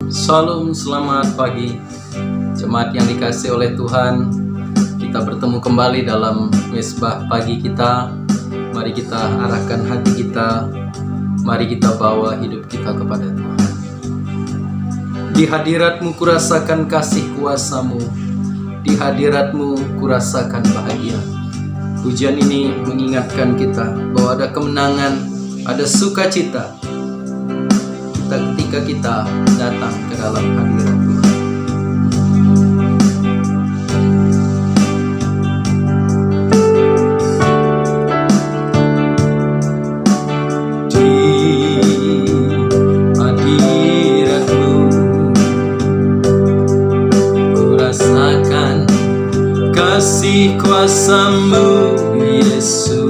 Shalom, selamat pagi jemaat yang dikasihi oleh Tuhan. Kita bertemu kembali dalam mesbah pagi kita. Mari kita arahkan hati kita, mari kita bawa hidup kita kepada Tuhan. Di hadirat-Mu kurasakan kasih kuasa-Mu, di hadirat-Mu kurasakan bahagia. Pujian ini mengingatkan kita bahwa ada kemenangan, ada sukacita ketika kita datang ke dalam hadirat Tuhan. Di hadirat-Mu ku rasakan kasih kuasa-Mu, Yesus.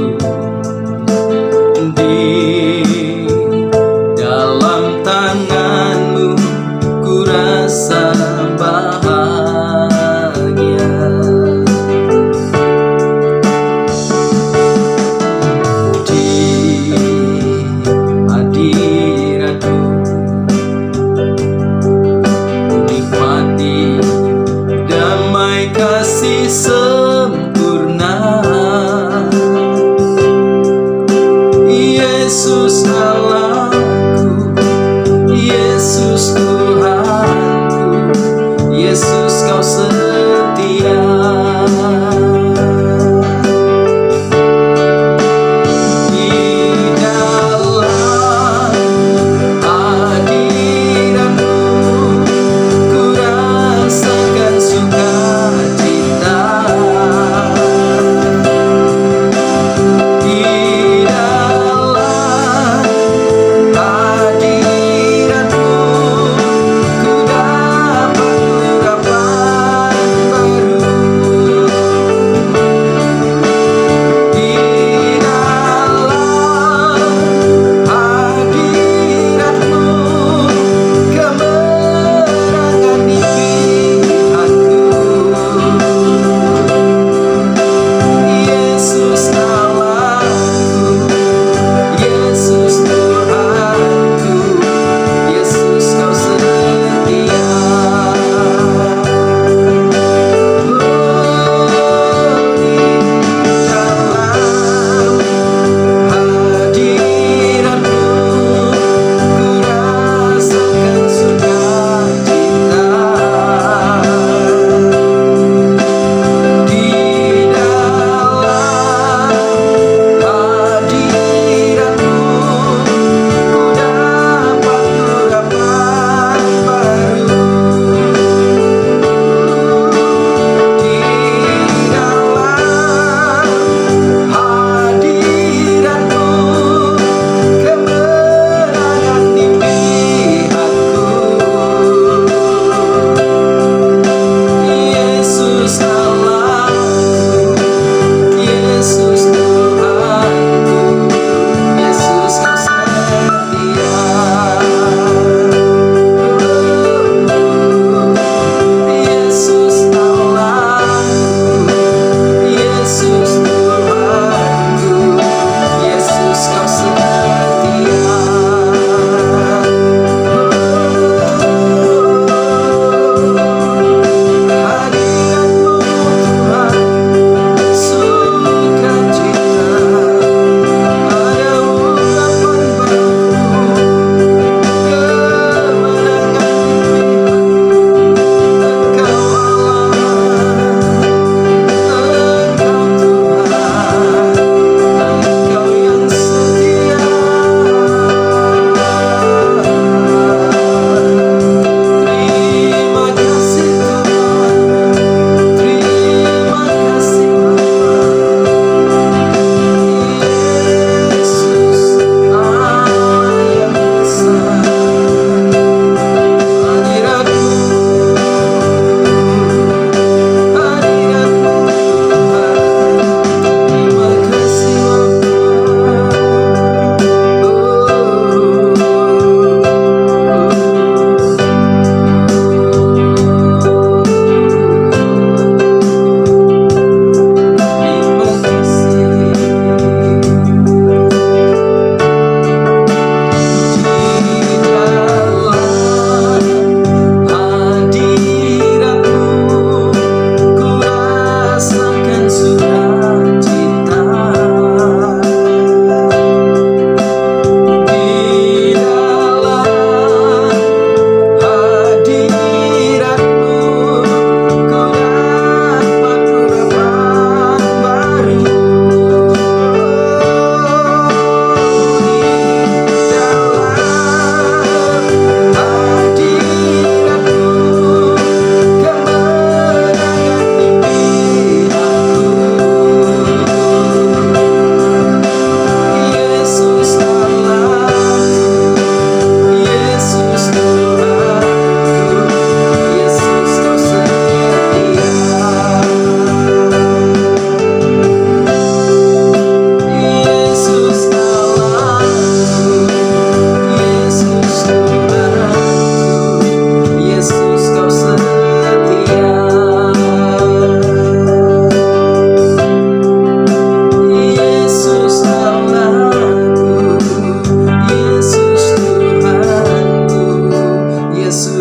Tangan-Mu ku rasa bahagia. Di hadirat-Mu ku nikmati damai kasih sempurna.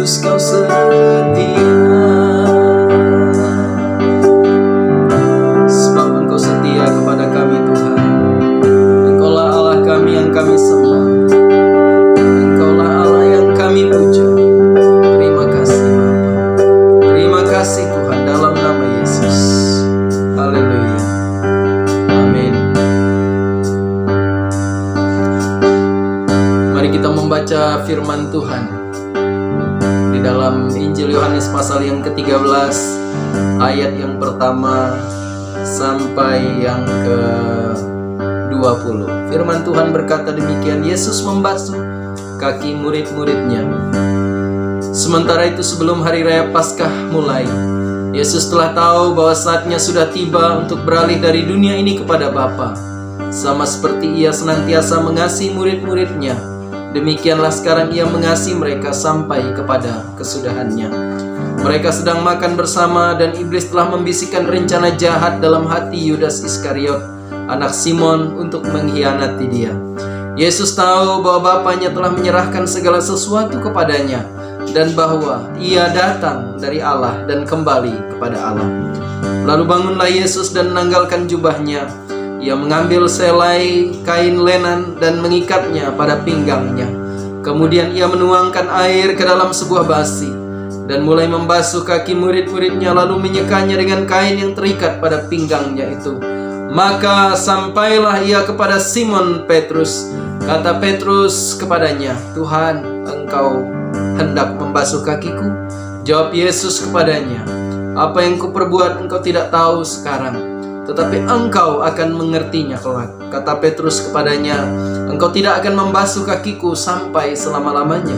Yesus kau setia, sebab Engkau setia kepada kami Tuhan. Engkaulah Allah kami yang kami sembah, Engkaulah Allah yang kami puja. Terima kasih Bapa, terima kasih Tuhan, dalam nama Yesus. Haleluya, amin. Mari kita membaca firman Tuhan di dalam Injil Yohanes pasal yang ke-13 ayat yang pertama sampai yang ke-20. Firman Tuhan berkata demikian, Yesus membasuh kaki murid-muridnya. Sementara itu sebelum hari raya Paskah mulai, Yesus telah tahu bahwa saatnya sudah tiba untuk beralih dari dunia ini kepada Bapa. Sama seperti Ia senantiasa mengasihi murid-muridnya, demikianlah sekarang Ia mengasihi mereka sampai kepada kesudahannya. Mereka sedang makan bersama dan iblis telah membisikkan rencana jahat dalam hati Yudas Iskariot, anak Simon, untuk mengkhianati Dia. Yesus tahu bahwa Bapanya telah menyerahkan segala sesuatu kepadanya dan bahwa Ia datang dari Allah dan kembali kepada Allah. Lalu bangunlah Yesus dan menanggalkan jubahnya. Ia mengambil selai kain lenan dan mengikatnya pada pinggangnya. Kemudian Ia menuangkan air ke dalam sebuah basi dan mulai membasuh kaki murid-muridnya, lalu menyekanya dengan kain yang terikat pada pinggangnya itu. Maka sampailah Ia kepada Simon Petrus. Kata Petrus kepadanya, Tuhan, Engkau hendak membasuh kakiku? Jawab Yesus kepadanya, apa yang kuperbuat engkau tidak tahu sekarang, tetapi engkau akan mengertinya kelak. Kata Petrus kepadanya, engkau tidak akan membasuh kakiku sampai selama-lamanya.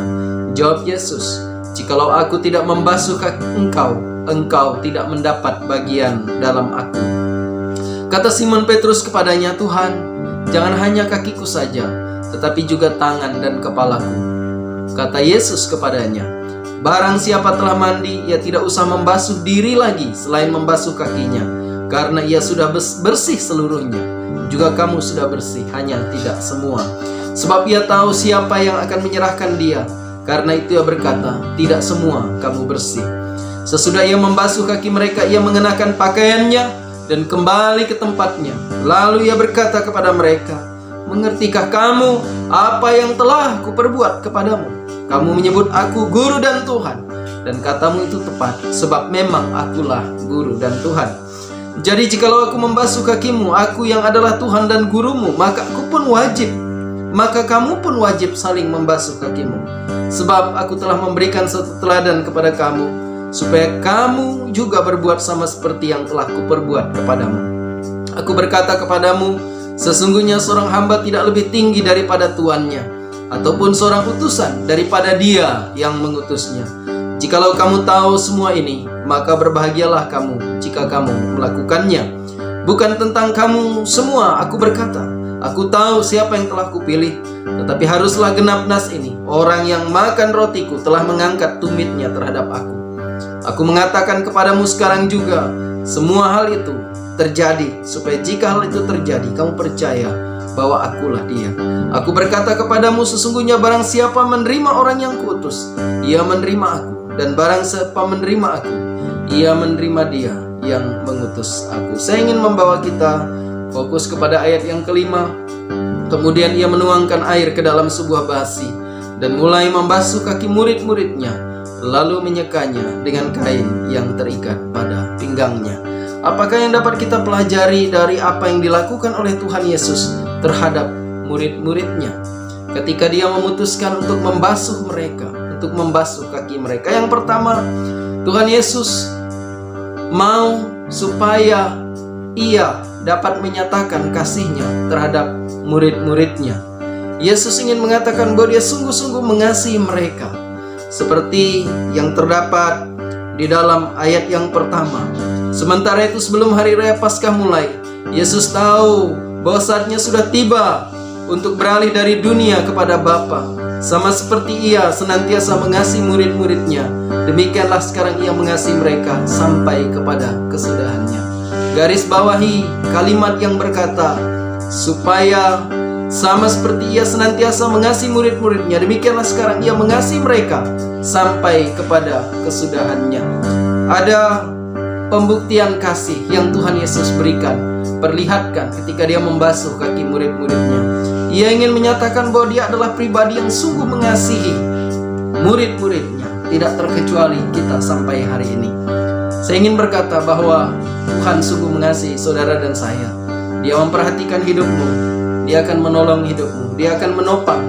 Jawab Yesus, jikalau aku tidak membasuh kaki engkau, engkau tidak mendapat bagian dalam aku. Kata Simon Petrus kepadanya, Tuhan, jangan hanya kakiku saja, tetapi juga tangan dan kepalaku. Kata Yesus kepadanya, barang siapa telah mandi, ia tidak usah membasuh diri lagi selain membasuh kakinya, karena ia sudah bersih seluruhnya. Juga kamu sudah bersih, hanya tidak semua. Sebab ia tahu siapa yang akan menyerahkan dia. Karena itu ia berkata, tidak semua kamu bersih. Sesudah ia membasuh kaki mereka, ia mengenakan pakaiannya dan kembali ke tempatnya. Lalu ia berkata kepada mereka, mengertikah kamu apa yang telah kuperbuat kepadamu? Kamu menyebut aku guru dan Tuhan, dan katamu itu tepat, sebab memang akulah guru dan Tuhan. Jadi jikalau aku membasuh kakimu, aku yang adalah Tuhan dan gurumu, maka kamu pun wajib saling membasuh kakimu. Sebab aku telah memberikan satu teladan kepada kamu, supaya kamu juga berbuat sama seperti yang telah kuperbuat kepadamu. Aku berkata kepadamu, sesungguhnya seorang hamba tidak lebih tinggi daripada tuannya, ataupun seorang utusan daripada dia yang mengutusnya. Jikalau kamu tahu semua ini, maka berbahagialah kamu jika kamu melakukannya. Bukan tentang kamu semua aku berkata, aku tahu siapa yang telah kupilih, tetapi haruslah genap nas ini, orang yang makan rotiku telah mengangkat tumitnya terhadap aku. Aku mengatakan kepadamu sekarang juga, semua hal itu terjadi, supaya jika hal itu terjadi, kamu percaya bahwa akulah dia. Aku berkata kepadamu, sesungguhnya barang siapa menerima orang yang kuutus, ia menerima aku, dan barang siapa menerima aku, ia menerima dia yang mengutus aku. Saya ingin membawa kita fokus kepada ayat yang kelima. Kemudian ia menuangkan air ke dalam sebuah basi dan mulai membasuh kaki murid-muridnya, lalu menyekanya dengan kain yang terikat pada pinggangnya. Apakah yang dapat kita pelajari dari apa yang dilakukan oleh Tuhan Yesus terhadap murid-muridnya ketika dia memutuskan untuk membasuh mereka, untuk membasuh kaki mereka? Yang pertama, Tuhan Yesus mau supaya ia dapat menyatakan kasihnya terhadap murid-muridnya. Yesus ingin mengatakan bahwa dia sungguh-sungguh mengasihi mereka, seperti yang terdapat di dalam ayat yang pertama. Sementara itu sebelum hari raya Paskah mulai, Yesus tahu bahwa saatnya sudah tiba untuk beralih dari dunia kepada Bapa. Sama seperti ia senantiasa mengasihi murid-muridnya, demikianlah sekarang ia mengasihi mereka sampai kepada kesudahannya. Garis bawahi kalimat yang berkata, supaya Sama seperti Ia senantiasa mengasihi murid-muridnya, demikianlah sekarang Ia mengasihi mereka sampai kepada kesudahannya. Ada pembuktian kasih yang Tuhan Yesus berikan, perlihatkan ketika Dia membasuh kaki murid-muridnya. Ia ingin menyatakan bahwa Dia adalah pribadi yang sungguh mengasihi murid-muridnya, tidak terkecuali kita sampai hari ini. Saya ingin berkata bahwa Tuhan sungguh mengasihi saudara dan saya. Dia memperhatikan hidupmu, Dia akan menolong hidupmu, Dia akan menopang,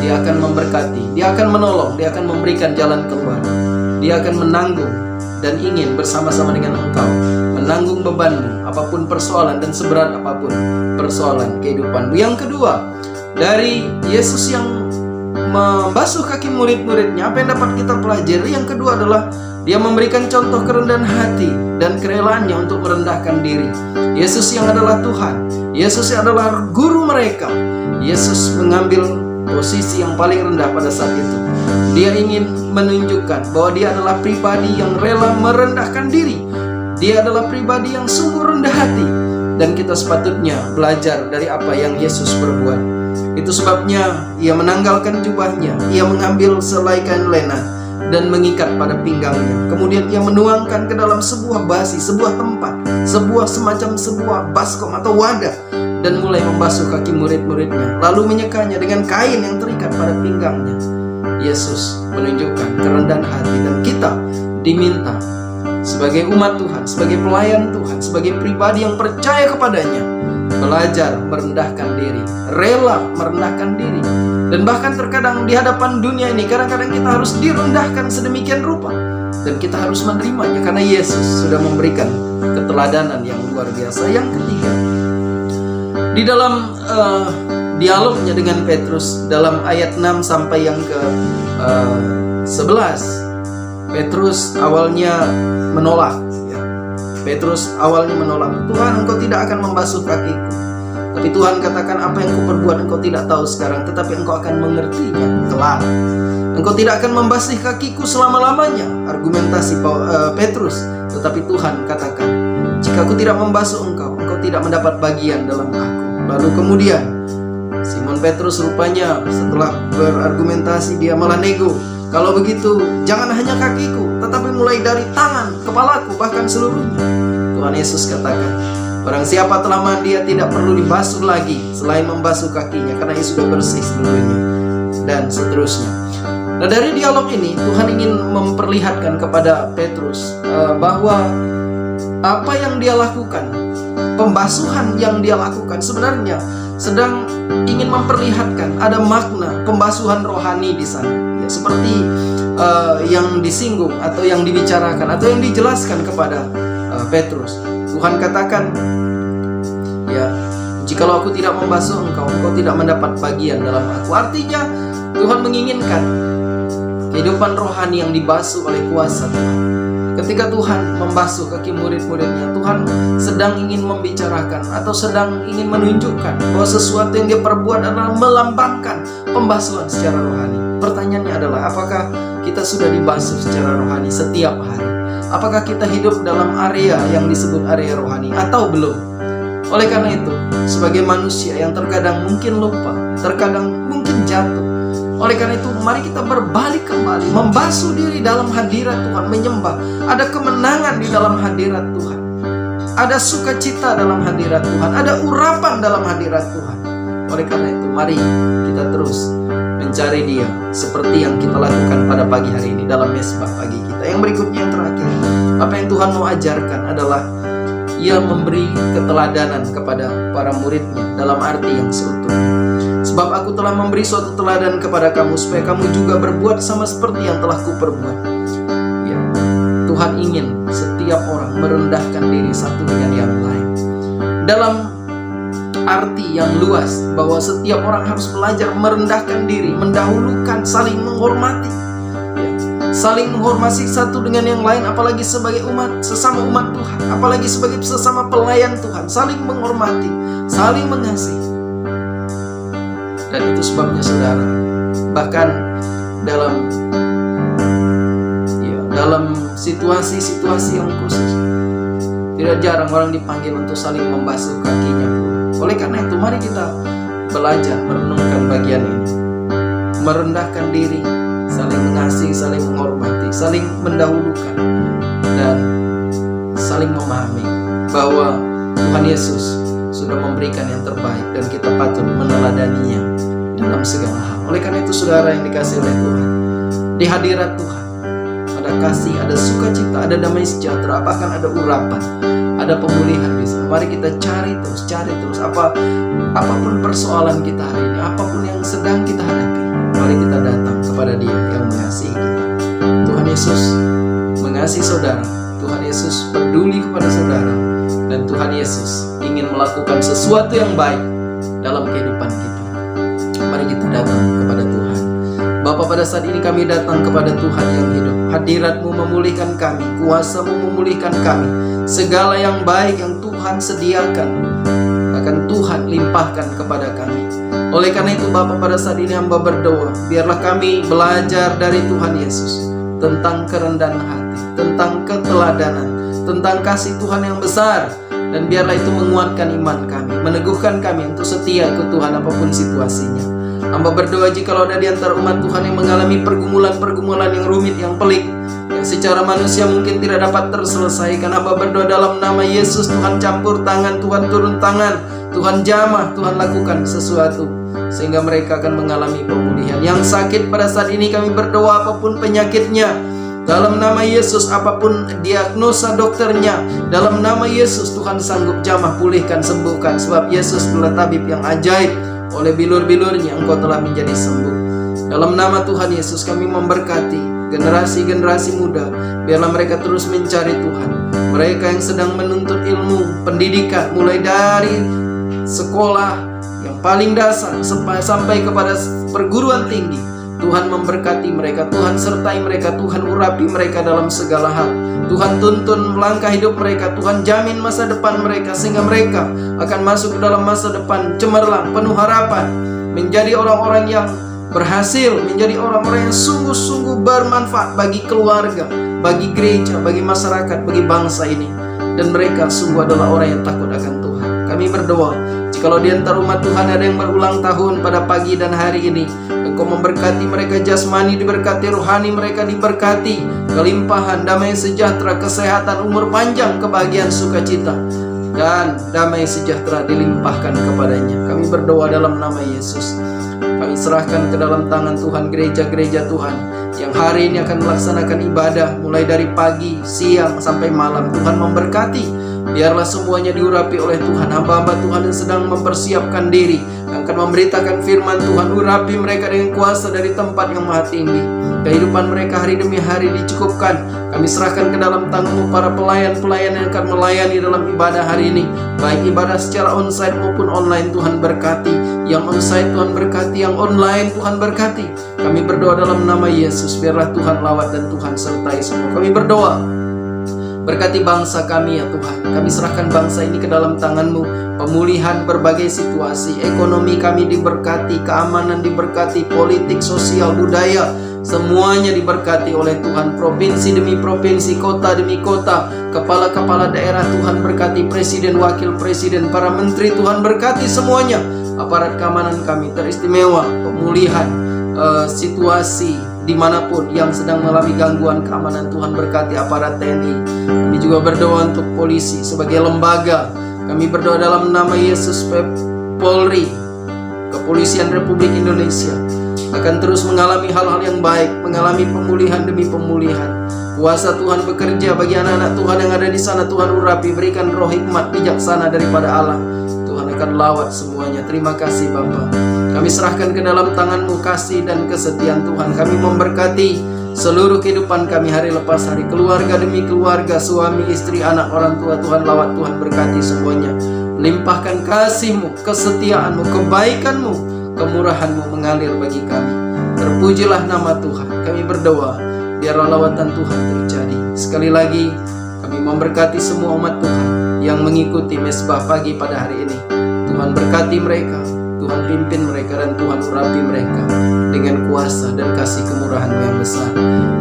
Dia akan memberkati, Dia akan menolong, Dia akan memberikan jalan keluar. Dia akan menanggung dan ingin bersama-sama dengan engkau menanggung bebanmu, apapun persoalan dan seberat apapun persoalan kehidupanmu. Yang kedua, dari Yesus yang membasuh kaki murid-muridnya, apa yang dapat kita pelajari? Yang kedua adalah Dia memberikan contoh kerendahan hati dan kerelaannya untuk merendahkan diri. Yesus yang adalah Tuhan, Yesus yang adalah guru mereka, Yesus mengambil posisi yang paling rendah pada saat itu. Dia ingin menunjukkan bahwa Dia adalah pribadi yang rela merendahkan diri. Dia adalah pribadi yang sungguh rendah hati, dan kita sepatutnya belajar dari apa yang Yesus perbuat. Itu sebabnya Ia menanggalkan jubahnya, Ia mengambil selai kain lena dan mengikat pada pinggangnya. Kemudian Ia menuangkan ke dalam sebuah basi, sebuah tempat, semacam sebuah baskom atau wadah, dan mulai membasuh kaki murid-muridnya, lalu menyekanya dengan kain yang terikat pada pinggangnya. Yesus menunjukkan kerendahan hati, dan kita diminta sebagai umat Tuhan, sebagai pelayan Tuhan, sebagai pribadi yang percaya kepadanya, belajar merendahkan diri, rela merendahkan diri. Dan bahkan terkadang di hadapan dunia ini, kadang-kadang kita harus direndahkan sedemikian rupa, dan kita harus menerimanya karena Yesus sudah memberikan keteladanan yang luar biasa. Yang ketiga, di dalam dialognya dengan Petrus dalam ayat 6 sampai yang ke 11, Petrus awalnya menolak. Petrus awalnya menolak. Tuhan, Engkau tidak akan membasuh kakiku. Tapi Tuhan katakan, apa yang Kau perbuat Engkau tidak tahu sekarang, tetapi Engkau akan mengertinya kelak. Engkau tidak akan membasuh kakiku selama-lamanya, argumentasi Petrus. Tetapi Tuhan katakan, jika Aku tidak membasuh engkau, engkau tidak mendapat bagian dalam Aku. Lalu kemudian Simon Petrus rupanya setelah berargumentasi dia malah nego. Kalau begitu jangan hanya kakiku, tetapi mulai dari tangan, kepalaku, bahkan seluruhnya. Tuhan Yesus katakan, barang siapa telah mandi, dia tidak perlu dibasuh lagi selain membasuh kakinya, karena ia sudah bersih seluruhnya, dan seterusnya. Nah, dari dialog ini Tuhan ingin memperlihatkan kepada Petrus bahwa apa yang dia lakukan, pembasuhan yang dia lakukan sebenarnya sedang ingin memperlihatkan ada makna pembasuhan rohani di sana. Ya, seperti yang disinggung atau yang dibicarakan atau yang dijelaskan kepada Petrus. Tuhan katakan, ya, jikalau Aku tidak membasuh engkau, engkau tidak mendapat bagian dalam Aku. Artinya Tuhan menginginkan kehidupan rohani yang dibasuh oleh kuasa Tuhan. Ketika Tuhan membasuh kaki murid-muridnya, Tuhan sedang ingin membicarakan atau sedang ingin menunjukkan bahwa sesuatu yang Dia perbuat adalah melambangkan pembasuhan secara rohani. Pertanyaannya adalah, apakah kita sudah dibasuh secara rohani setiap hari? Apakah kita hidup dalam area yang disebut area rohani atau belum? Oleh karena itu, sebagai manusia yang terkadang mungkin lupa, terkadang mungkin jatuh, oleh karena itu mari kita berbalik kembali, membasuh diri dalam hadirat Tuhan, menyembah. Ada kemenangan di dalam hadirat Tuhan, ada sukacita dalam hadirat Tuhan, ada urapan dalam hadirat Tuhan. Oleh karena itu mari kita terus mencari Dia seperti yang kita lakukan pada pagi hari ini dalam mesbah pagi kita. Yang berikutnya, yang terakhir, apa yang Tuhan mau ajarkan adalah Ia memberi keteladanan kepada para muridnya dalam arti yang seutuhnya. Sebab Aku telah memberi suatu teladan kepada kamu, supaya kamu juga berbuat sama seperti yang telah Kuperbuat. Ya, Tuhan ingin setiap orang merendahkan diri satu dengan yang lain, dalam arti yang luas, bahwa setiap orang harus belajar merendahkan diri, mendahulukan, saling menghormati, ya, saling menghormati satu dengan yang lain, apalagi sebagai umat, sesama umat Tuhan, apalagi sebagai sesama pelayan Tuhan, saling menghormati, saling mengasihi. Dan itu sebabnya saudara, bahkan dalam situasi-situasi yang khusus, tidak jarang orang dipanggil untuk saling membasuh kakinya. Oleh karena itu mari kita belajar merenungkan bagian ini. Merendahkan diri, saling mengasihi, saling menghormati, saling mendahulukan, dan saling memahami bahwa Tuhan Yesus sudah memberikan yang terbaik dan kita patut meneladaninya dalam segala hal. Oleh karena itu saudara yang dikasihi oleh Tuhan, di hadirat Tuhan ada kasih, ada sukacita, ada damai sejahtera, bahkan ada urapan, ada pemulihan di sana. Mari kita cari terus apapun persoalan kita hari ini, apapun yang sedang kita hadapi, mari kita datang kepada Dia yang mengasihi kita. Tuhan Yesus mengasihi saudara, Tuhan Yesus peduli kepada saudara, dan Tuhan Yesus ingin melakukan sesuatu yang baik dalam kehidupan kita. Mari kita datang kepada Tuhan. Bapa, pada saat ini kami datang kepada Tuhan yang hidup. Hadirat-Mu memulihkan kami, kuasa-Mu memulihkan kami. Segala yang baik yang Tuhan sediakan akan Tuhan limpahkan kepada kami. Oleh karena itu Bapa, pada saat ini hamba berdoa, biarlah kami belajar dari Tuhan Yesus tentang kerendahan hati, tentang keteladanan, tentang kasih Tuhan yang besar. Dan biarlah itu menguatkan iman kami, meneguhkan kami untuk setia ikut Tuhan apapun situasinya. Hamba berdoa jikalau ada di antara umat Tuhan yang mengalami pergumulan-pergumulan yang rumit, yang pelik, yang secara manusia mungkin tidak dapat terselesaikan, hamba berdoa dalam nama Yesus, Tuhan campur tangan, Tuhan turun tangan, Tuhan jamah, Tuhan lakukan sesuatu sehingga mereka akan mengalami pemulihan. Yang sakit pada saat ini kami berdoa apapun penyakitnya, dalam nama Yesus, apapun diagnosa dokternya, dalam nama Yesus Tuhan sanggup jamah, pulihkan, sembuhkan. Sebab Yesus adalah tabib yang ajaib, oleh bilur-bilurnya Engkau telah menjadi sembuh. Dalam nama Tuhan Yesus kami memberkati generasi-generasi muda, biarlah mereka terus mencari Tuhan. Mereka yang sedang menuntut ilmu, pendidikan, mulai dari sekolah yang paling dasar sampai kepada perguruan tinggi, Tuhan memberkati mereka, Tuhan sertai mereka, Tuhan urapi mereka dalam segala hal. Tuhan tuntun langkah hidup mereka, Tuhan jamin masa depan mereka, sehingga mereka akan masuk ke dalam masa depan cemerlang, penuh harapan, menjadi orang-orang yang berhasil, menjadi orang-orang yang sungguh-sungguh bermanfaat bagi keluarga, bagi gereja, bagi masyarakat, bagi bangsa ini. Dan mereka sungguh adalah orang yang takut akan Tuhan. Kami berdoa, jikalau di antara umat Tuhan ada yang berulang tahun pada pagi dan hari ini, Engkau memberkati mereka jasmani, diberkati rohani mereka, diberkati kelimpahan, damai sejahtera, kesehatan, umur panjang, kebahagiaan, sukacita, dan damai sejahtera dilimpahkan kepadanya. Kami berdoa dalam nama Yesus. Kami serahkan ke dalam tangan Tuhan gereja-gereja Tuhan yang hari ini akan melaksanakan ibadah mulai dari pagi, siang, sampai malam. Tuhan memberkati. Biarlah semuanya diurapi oleh Tuhan. Hamba-hamba Tuhan yang sedang mempersiapkan diri, yang akan memberitakan firman Tuhan, urapi mereka dengan kuasa dari tempat yang maha tinggi. Kehidupan mereka hari demi hari dicukupkan. Kami serahkan ke dalam tangan-Mu para pelayan-pelayan yang akan melayani dalam ibadah hari ini, baik ibadah secara onsite maupun online. Tuhan berkati yang onsite, Tuhan berkati yang online, Tuhan berkati. Kami berdoa dalam nama Yesus, biarlah Tuhan lawat dan Tuhan sertai semua. Kami berdoa, berkati bangsa kami ya Tuhan. Kami serahkan bangsa ini ke dalam tangan-Mu. Pemulihan berbagai situasi, ekonomi kami diberkati, keamanan diberkati, politik, sosial, budaya, semuanya diberkati oleh Tuhan. Provinsi demi provinsi, kota demi kota, kepala-kepala daerah Tuhan berkati, presiden, wakil presiden, para menteri Tuhan berkati semuanya. Aparat keamanan kami teristimewa, pemulihan situasi dimanapun yang sedang mengalami gangguan keamanan, Tuhan berkati aparat TNI. Kami juga berdoa untuk polisi sebagai lembaga. Kami berdoa dalam nama Yesus, Polri, Kepolisian Republik Indonesia akan terus mengalami hal-hal yang baik, mengalami pemulihan demi pemulihan. Kuasa Tuhan bekerja bagi anak-anak Tuhan yang ada di sana. Tuhan urapi, berikan roh hikmat bijaksana daripada Allah. Tuhan akan lawat semuanya. Terima kasih Bapa. Kami serahkan ke dalam tangan-Mu kasih dan kesetiaan Tuhan. Kami memberkati seluruh kehidupan kami hari lepas hari, keluarga demi keluarga, suami, istri, anak, orang tua. Tuhan lawat, Tuhan berkati semuanya. Limpahkan kasih-Mu, kesetiaan-Mu, kebaikan-Mu, kemurahan-Mu mengalir bagi kami. Terpujilah nama Tuhan. Kami berdoa, biarlah lawatan Tuhan terjadi. Sekali lagi kami memberkati semua umat Tuhan yang mengikuti mesbah pagi pada hari ini. Tuhan berkati mereka, Tuhan pimpin mereka, dan Tuhan urapi mereka dengan kuasa dan kasih kemurahan-Mu yang besar.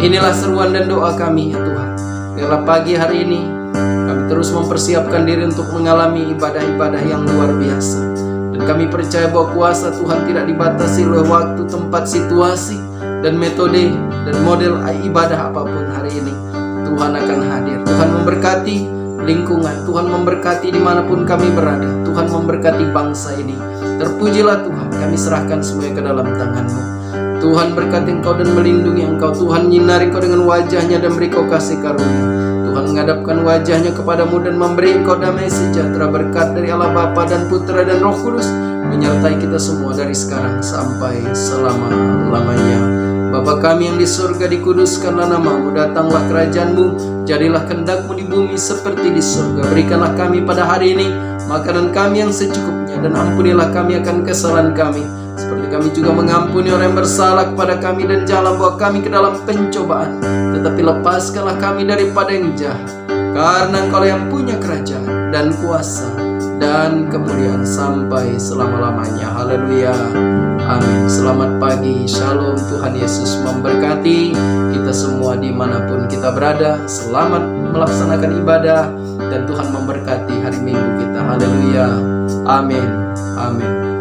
Inilah seruan dan doa kami ya Tuhan. Biarlah pagi hari ini kami terus mempersiapkan diri untuk mengalami ibadah-ibadah yang luar biasa. Dan kami percaya bahwa kuasa Tuhan tidak dibatasi oleh waktu, tempat, situasi, dan metode dan model ibadah apapun hari ini. Tuhan akan hadir. Tuhan memberkati lingkungan, Tuhan memberkati dimanapun kami berada. Tuhan memberkati bangsa ini. Terpujilah Tuhan, kami serahkan semuanya ke dalam tangan-Mu. Tuhan berkati Engkau dan melindungi Engkau. Tuhan menyinari Engkau dengan wajah-Nya dan beri Kau kasih karunia. Tuhan menghadapkan wajah-Nya kepadamu dan memberi Engkau damai sejahtera. Berkat dari Allah Bapa dan Putra dan Roh Kudus menyertai kita semua dari sekarang sampai selama-lamanya. Bapa kami yang di surga, dikuduskanlah nama-Mu, datanglah kerajaan-Mu, jadilah kehendak-Mu di bumi seperti di surga. Berikanlah kami pada hari ini makanan kami yang secukupnya, dan ampunilah kami akan kesalahan kami, seperti kami juga mengampuni orang yang bersalah kepada kami, dan janganlah bawa kami ke dalam pencobaan, tetapi lepaskanlah kami daripada yang jahat. Karena Engkau yang punya kerajaan dan kuasa dan kemuliaan sampai selama-lamanya. Haleluya. Amin. Selamat pagi. Shalom. Tuhan Yesus memberkati kita semua dimanapun kita berada. Selamat melaksanakan ibadah, dan Tuhan memberkati hari Minggu kita. Haleluya. Amin. Amin.